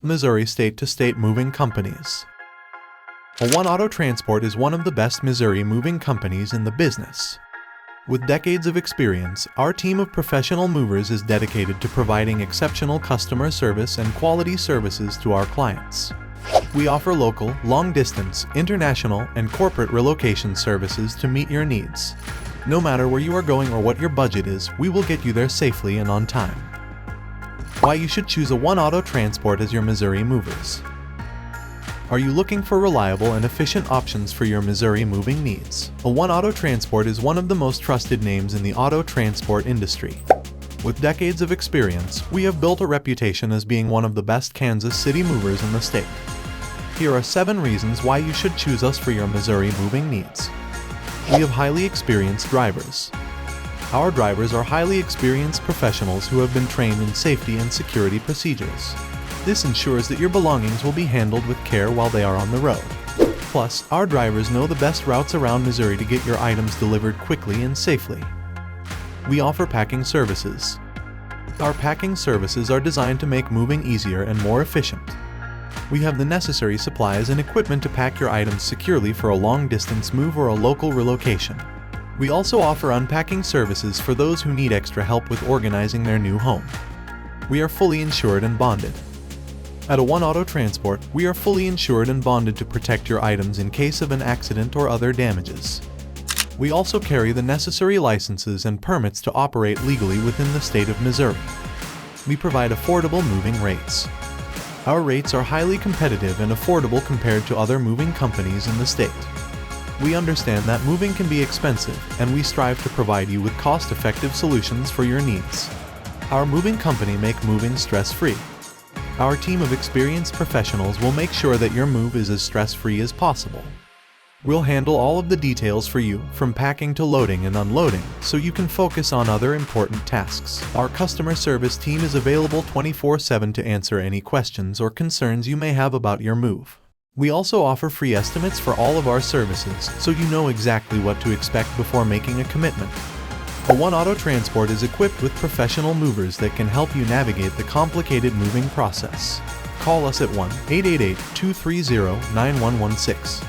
Missouri state-to-state moving companies. One Auto Transport is one of the best Missouri moving companies in the business. With decades of experience, our team of professional movers is dedicated to providing exceptional customer service and quality services to our clients. We offer local, long-distance, international, and corporate relocation services to meet your needs. No matter where you are going or what your budget is, we will get you there safely and on time. Why you should choose a One Auto Transport as your Missouri movers. Are you looking for reliable and efficient options for your Missouri moving needs? A One Auto Transport is one of the most trusted names in the auto transport industry. With decades of experience, we have built a reputation as being one of the best Kansas City movers in the state. Here are 7 reasons why you should choose us for your Missouri moving needs. We have highly experienced drivers. Our drivers are highly experienced professionals who have been trained in safety and security procedures. This ensures that your belongings will be handled with care while they are on the road. Plus, our drivers know the best routes around Missouri to get your items delivered quickly and safely. We offer packing services. Our packing services are designed to make moving easier and more efficient. We have the necessary supplies and equipment to pack your items securely for a long-distance move or a local relocation. We also offer unpacking services for those who need extra help with organizing their new home. We are fully insured and bonded. At a One Auto Transport, we are fully insured and bonded to protect your items in case of an accident or other damages. We also carry the necessary licenses and permits to operate legally within the state of Missouri. We provide affordable moving rates. Our rates are highly competitive and affordable compared to other moving companies in the state. We understand that moving can be expensive, and we strive to provide you with cost-effective solutions for your needs. Our moving company makes moving stress-free. Our team of experienced professionals will make sure that your move is as stress-free as possible. We'll handle all of the details for you, from packing to loading and unloading, so you can focus on other important tasks. Our customer service team is available 24/7 to answer any questions or concerns you may have about your move. We also offer free estimates for all of our services, so you know exactly what to expect before making a commitment. A One Auto Transport is equipped with professional movers that can help you navigate the complicated moving process. Call us at 1-888-230-9116.